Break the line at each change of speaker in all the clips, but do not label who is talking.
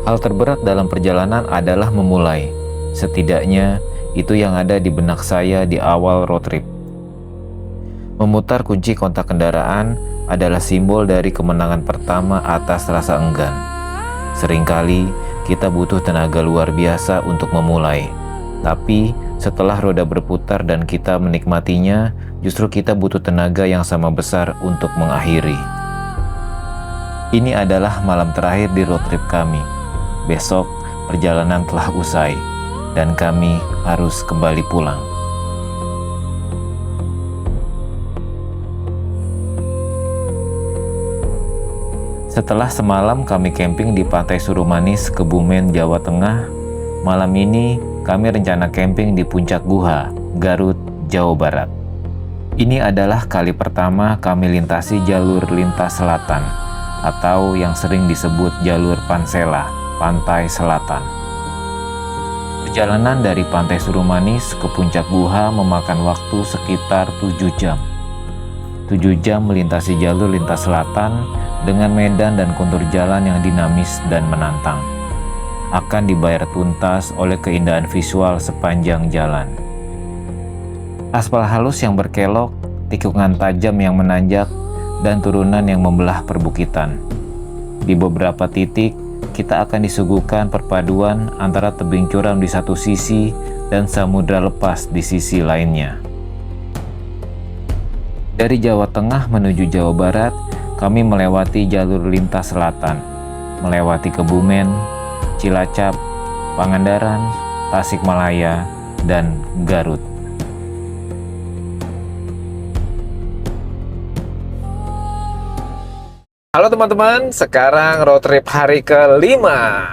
Hal terberat dalam perjalanan adalah memulai. Setidaknya, itu yang ada di benak saya di awal road trip. Memutar kunci kontak kendaraan adalah simbol dari kemenangan pertama atas rasa enggan. Seringkali, kita butuh tenaga luar biasa untuk memulai. Tapi, setelah roda berputar dan kita menikmatinya, justru kita butuh tenaga yang sama besar untuk mengakhiri. Ini adalah malam terakhir di road trip kami. Besok, perjalanan telah usai, dan kami harus kembali pulang. Setelah semalam kami camping di Pantai Surumanis, Kebumen, Jawa Tengah, malam ini kami rencana camping di Puncak Guha, Garut, Jawa Barat. Ini adalah kali pertama kami lintasi jalur lintas selatan, atau yang sering disebut jalur Pansela, Pantai Selatan. Perjalanan dari Pantai Surumanis ke Puncak Guha memakan waktu sekitar 7 jam. 7 jam melintasi jalur lintas selatan dengan medan dan kontur jalan yang dinamis dan menantang. Akan dibayar tuntas oleh keindahan visual sepanjang jalan. Aspal halus yang berkelok, tikungan tajam yang menanjak, dan turunan yang membelah perbukitan. Di beberapa titik, kita akan disuguhkan perpaduan antara tebing curam di satu sisi dan samudra lepas di sisi lainnya. Dari Jawa Tengah menuju Jawa Barat, kami melewati jalur lintas selatan, melewati Kebumen, Cilacap, Pangandaran, Tasikmalaya, dan Garut. Halo teman-teman, sekarang road trip hari kelima.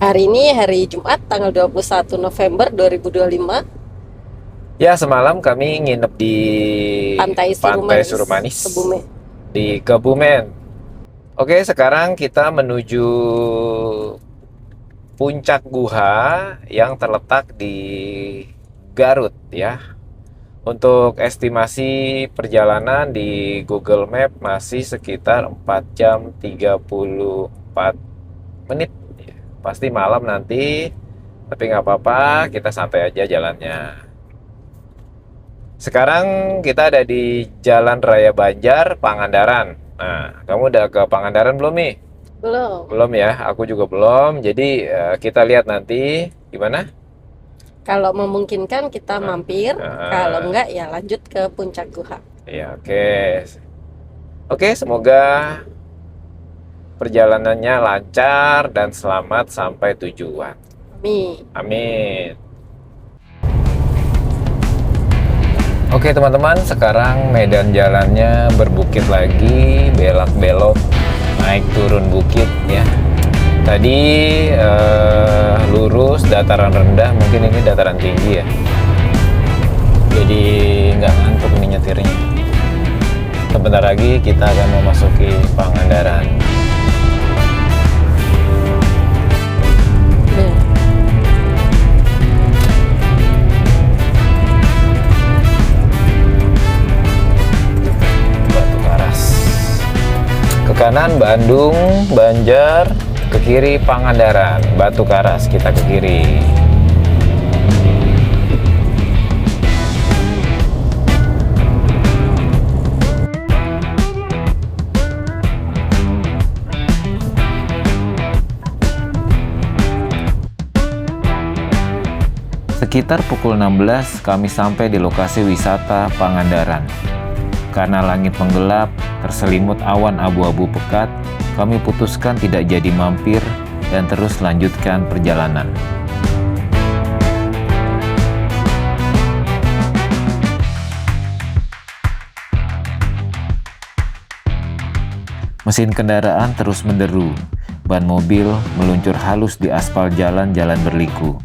Hari ini hari Jumat tanggal 21 November 2025.
Ya, semalam kami nginep di
Pantai
Surumanis
Kebumen.
di Kebumen. Oke, sekarang kita menuju Puncak Guha yang terletak di Garut ya. Untuk estimasi perjalanan di Google Map masih sekitar 4 jam 34 menit. Pasti malam nanti, tapi nggak apa-apa, kita santai aja jalannya. Sekarang kita ada di Jalan Raya Banjar, Pangandaran. Nah, kamu udah ke Pangandaran belum nih?
Belum.
Belum ya, aku juga belum. Jadi kita lihat nanti gimana?
Kalau memungkinkan kita mampir, kalau enggak ya lanjut ke Puncak Guha.
Ya, oke. Oke, semoga perjalanannya lancar dan selamat sampai tujuan.
Amin.
Amin. Oke teman-teman, sekarang medan jalannya berbukit lagi, belak-belok, naik turun bukit ya. Tadi lurus, dataran rendah, mungkin ini dataran tinggi ya. Jadi nggak ngantuk nih nyetirnya. Sebentar lagi kita akan memasuki Pangandaran. Ke kanan Bandung, Banjar, ke kiri Pangandaran, Batu Karas kita ke kiri. Sekitar pukul 16 kami sampai di lokasi wisata Pangandaran. Karena langit menggelap, terselimut awan abu-abu pekat, kami putuskan tidak jadi mampir dan terus lanjutkan perjalanan. Mesin kendaraan terus menderu, ban mobil meluncur halus di aspal jalan-jalan berliku.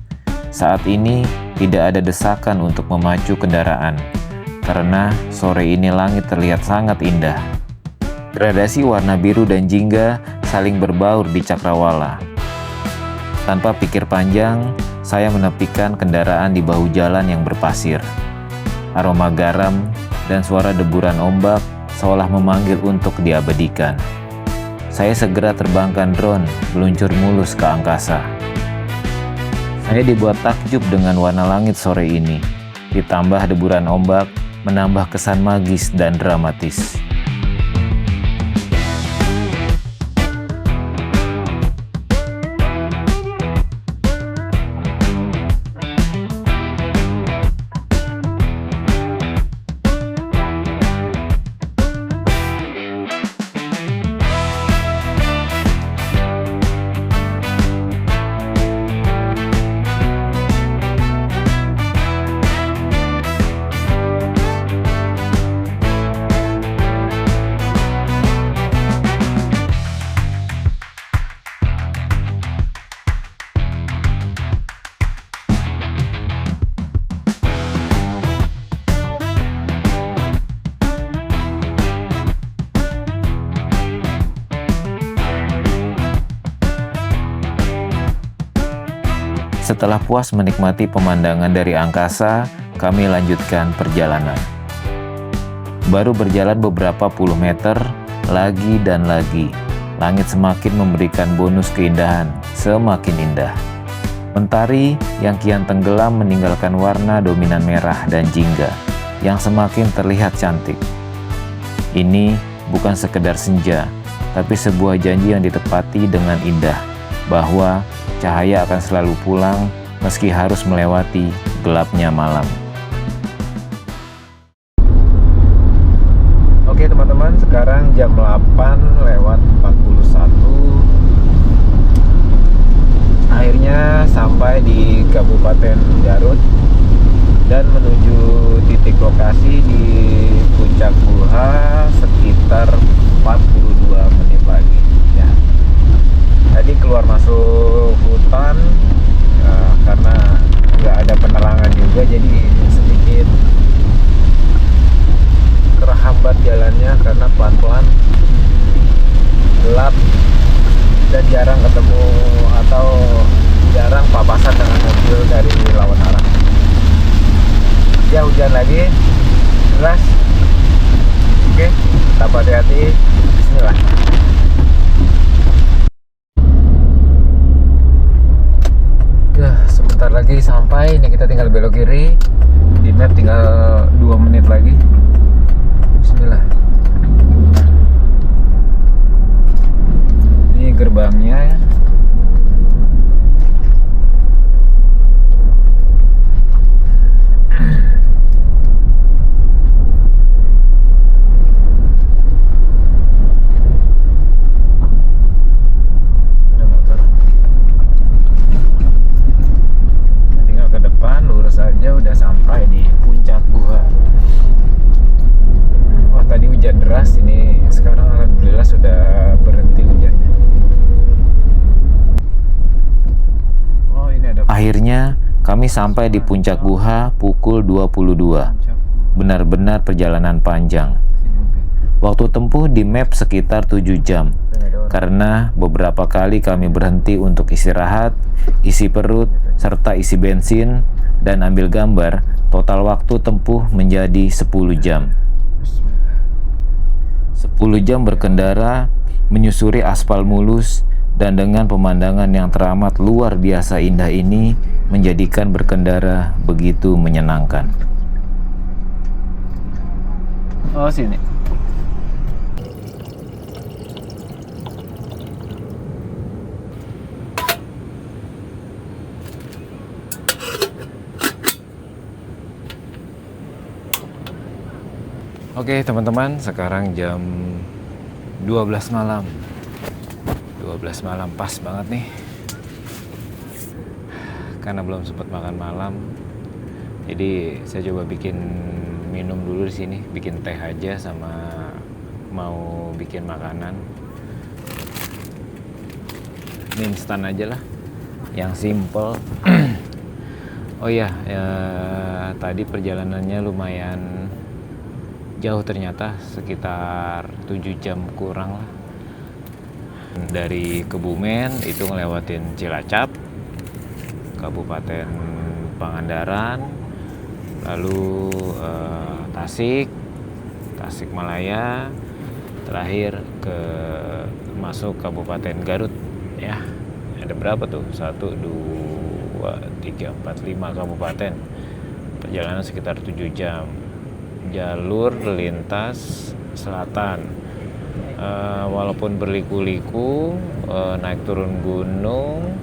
Saat ini tidak ada desakan untuk memacu kendaraan, karena sore ini langit terlihat sangat indah. Gradasi warna biru dan jingga saling berbaur di cakrawala. Tanpa pikir panjang, saya menepikan kendaraan di bahu jalan yang berpasir. Aroma garam dan suara deburan ombak seolah memanggil untuk diabadikan. saya segera terbangkan drone meluncur mulus ke angkasa. Saya dibuat takjub dengan warna langit sore ini, ditambah deburan ombak, menambah kesan magis dan dramatis. Setelah puas menikmati pemandangan dari angkasa, kami lanjutkan perjalanan. Baru berjalan beberapa puluh meter, lagi dan lagi, langit semakin memberikan bonus keindahan, semakin indah. Mentari yang kian tenggelam meninggalkan warna dominan merah dan jingga, yang semakin terlihat cantik. Ini bukan sekedar senja, tapi sebuah janji yang ditepati dengan indah, bahwa cahaya akan selalu pulang meski harus melewati gelapnya malam. Oke teman-teman, sekarang jam 8:41. Akhirnya sampai di Kabupaten Garut dan menuju titik lokasi di Puncak Buha sekitar 42 menit lagi. Ya. Tadi keluar masuk hutan karena nggak ada penerangan juga, jadi sedikit terhambat jalannya karena pelan-pelan, gelap, dan jarang ketemu atau jarang papasan dengan mobil dari lawan arah. Ya, hujan lagi, jelas. Oke, tetap hati-hati. Bismillah. Sebentar lagi sampai, ini kita tinggal belok kiri. Di map tinggal 2 menit lagi. Bismillah. Ini gerbangnya ya. Saja udah sampai di Puncak Buha. Wah, tadi hujan deras, ini sekarang alhamdulillah sudah berhenti hujannya. Oh, ini ada. Akhirnya kami sampai di Puncak Buha pukul 22. Benar-benar perjalanan panjang. Waktu tempuh di map sekitar 7 jam. Karena beberapa kali kami berhenti untuk istirahat, isi perut, serta isi bensin dan ambil gambar, total waktu tempuh menjadi 10 jam. 10 jam berkendara, menyusuri aspal mulus, dan dengan pemandangan yang teramat luar biasa indah ini, menjadikan berkendara begitu menyenangkan. Oh, sini. Oke teman-teman, sekarang jam 12 malam. 12 malam pas banget nih. Karena belum sempat makan malam. Jadi saya coba bikin minum dulu di sini, bikin teh aja sama mau bikin makanan. Mie instan aja lah, yang simple. Oh iya, tadi perjalanannya lumayan jauh ternyata, sekitar 7 jam kurang lah. Dari Kebumen itu ngelewatin Cilacap, Kabupaten Pangandaran, lalu Tasik, Tasikmalaya, terakhir ke masuk Kabupaten Garut ya. Ada berapa tuh? 1, 2, 3, 4, 5 kabupaten. Perjalanan sekitar 7 jam. Jalur lintas selatan. Walaupun berliku-liku, naik turun gunung,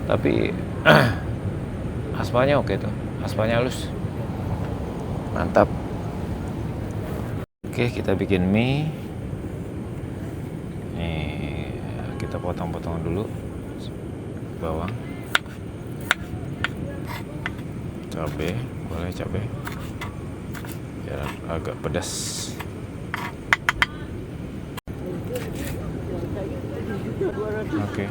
tapi aspalnya oke tuh. Aspalnya halus. Mantap. Oke, kita bikin mie. Nih, kita potong-potong dulu bawang, cabai, boleh cabai biar agak pedas. Oke.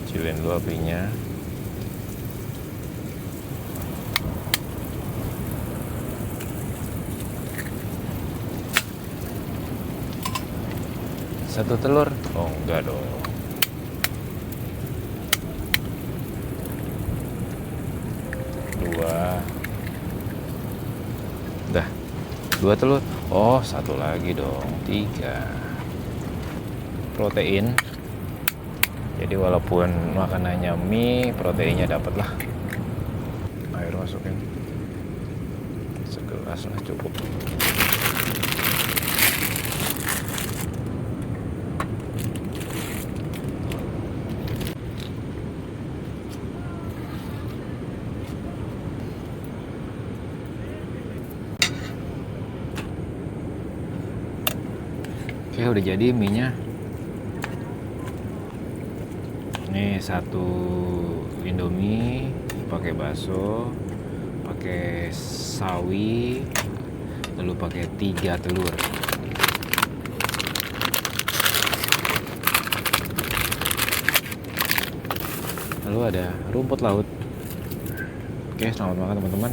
Kecilin dulu apinya. Satu telur? Oh enggak dong. Dua. Dah. 2 telur. Oh, 1 lagi dong. 3. Protein. Jadi walaupun makanannya mie, proteinnya dapat lah. Air masukin. Segelas lah cukup. Oke, udah jadi mie-nya. Ini 1 Indomie pakai bakso, pakai sawi, lalu pakai 3 telur. Lalu ada rumput laut. Oke, selamat makan teman-teman.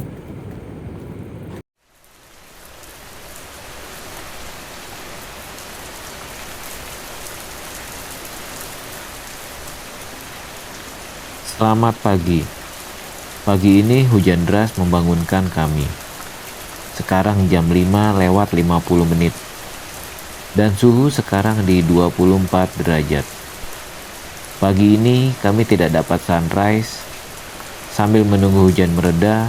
Selamat pagi. Pagi ini hujan deras membangunkan kami. Sekarang jam 5:50 dan suhu sekarang di 24 derajat. Pagi ini kami tidak dapat sunrise. Sambil menunggu hujan mereda,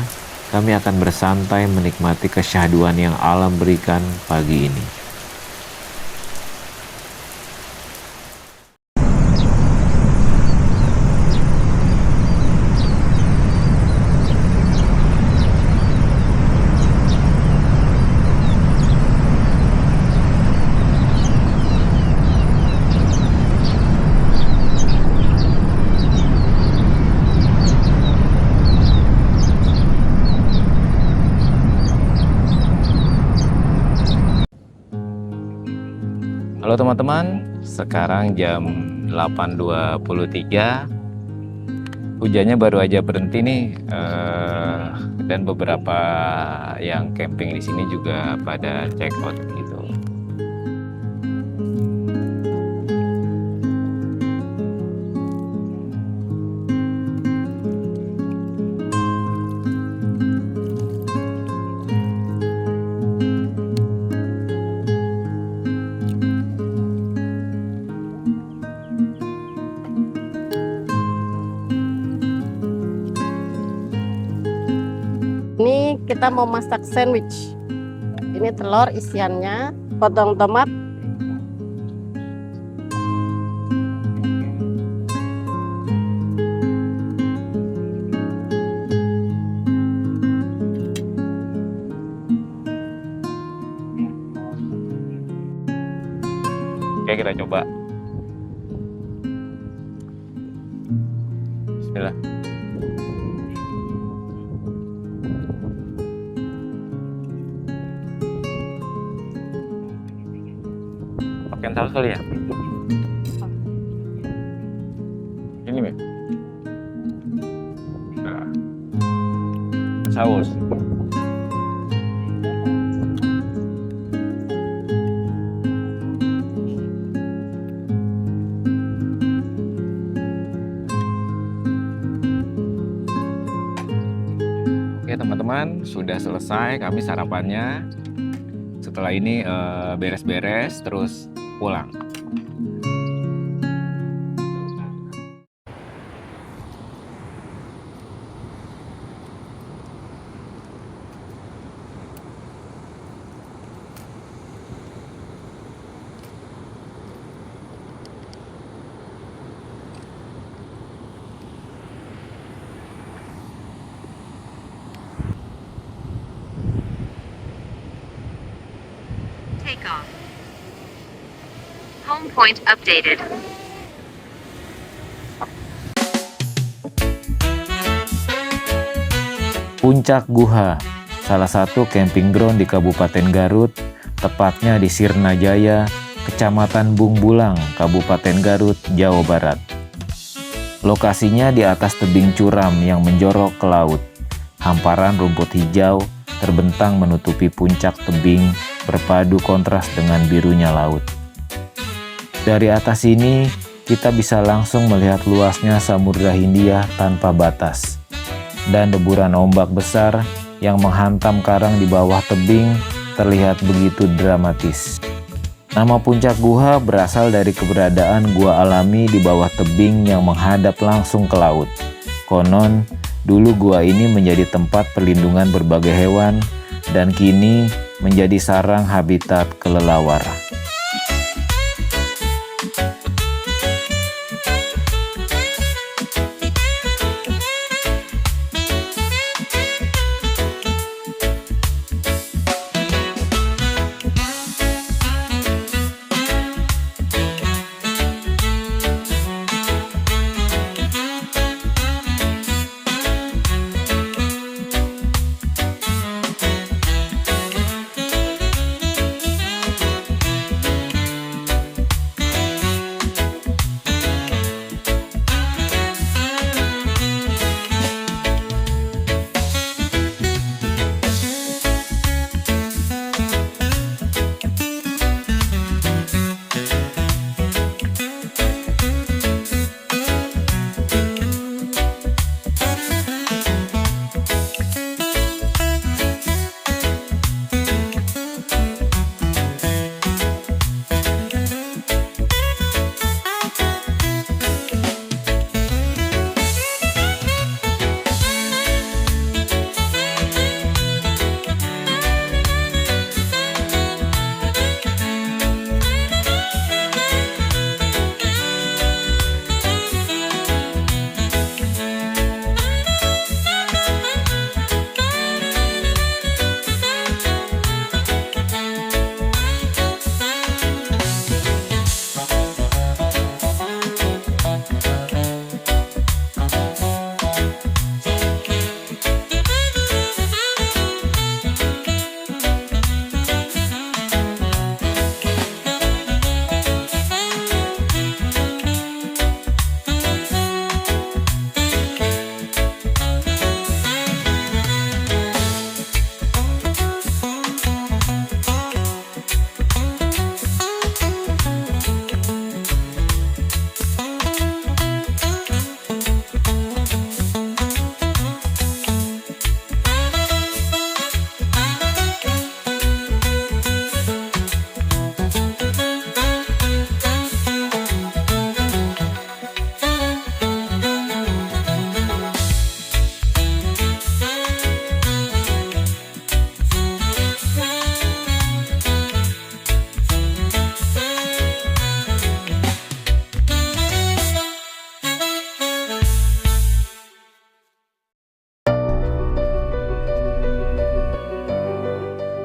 kami akan bersantai menikmati kesyahduan yang alam berikan pagi ini.
Halo teman-teman, sekarang jam 8.23. Hujannya baru aja berhenti nih, dan beberapa yang camping di sini juga pada check out gitu.
Ini kita mau masak sandwich. Ini telur isiannya, potong tomat,
Oke, kita coba. Bismillah. Pakai saus kali ya? Ini nih. Nah. Saus. teman-teman, sudah selesai kami sarapannya. Setelah ini beres-beres terus pulang.
Takeoff. Home point updated.
Puncak Guha, salah satu camping ground di Kabupaten Garut, tepatnya di Sirnajaya, Kecamatan Bungbulang, Kabupaten Garut, Jawa Barat. Lokasinya di atas tebing curam yang menjorok ke laut. Hamparan rumput hijau terbentang menutupi puncak tebing, berpadu kontras dengan birunya laut. Dari atas ini, kita bisa langsung melihat luasnya Samudra Hindia tanpa batas, dan deburan ombak besar yang menghantam karang di bawah tebing terlihat begitu dramatis. Nama puncak Guha berasal dari keberadaan gua alami di bawah tebing yang menghadap langsung ke laut. Konon, dulu gua ini menjadi tempat perlindungan berbagai hewan dan kini menjadi sarang habitat kelelawar.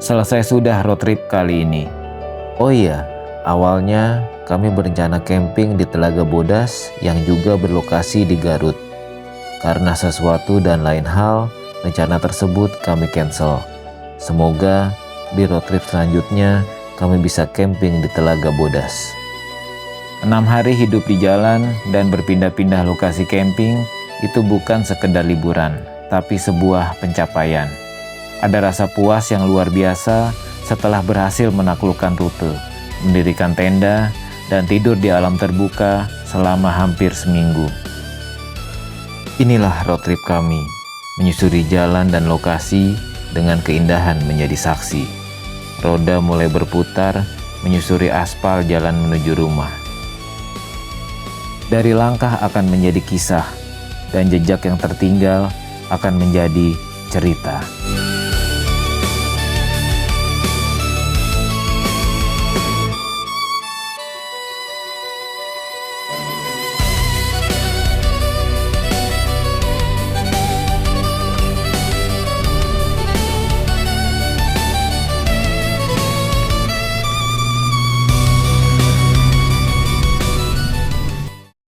Selesai sudah road trip kali ini. Oh iya, awalnya kami berencana camping di Telaga Bodas yang juga berlokasi di Garut. Karena sesuatu dan lain hal, rencana tersebut kami cancel. Semoga di road trip selanjutnya kami bisa camping di Telaga Bodas. 6 hari hidup di jalan dan berpindah-pindah lokasi camping itu bukan sekedar liburan, tapi sebuah pencapaian. Ada rasa puas yang luar biasa setelah berhasil menaklukkan rute, mendirikan tenda, dan tidur di alam terbuka selama hampir seminggu. Inilah road trip kami, menyusuri jalan dan lokasi dengan keindahan menjadi saksi. Roda mulai berputar, menyusuri aspal jalan menuju rumah. Dari langkah akan menjadi kisah, dan jejak yang tertinggal akan menjadi cerita.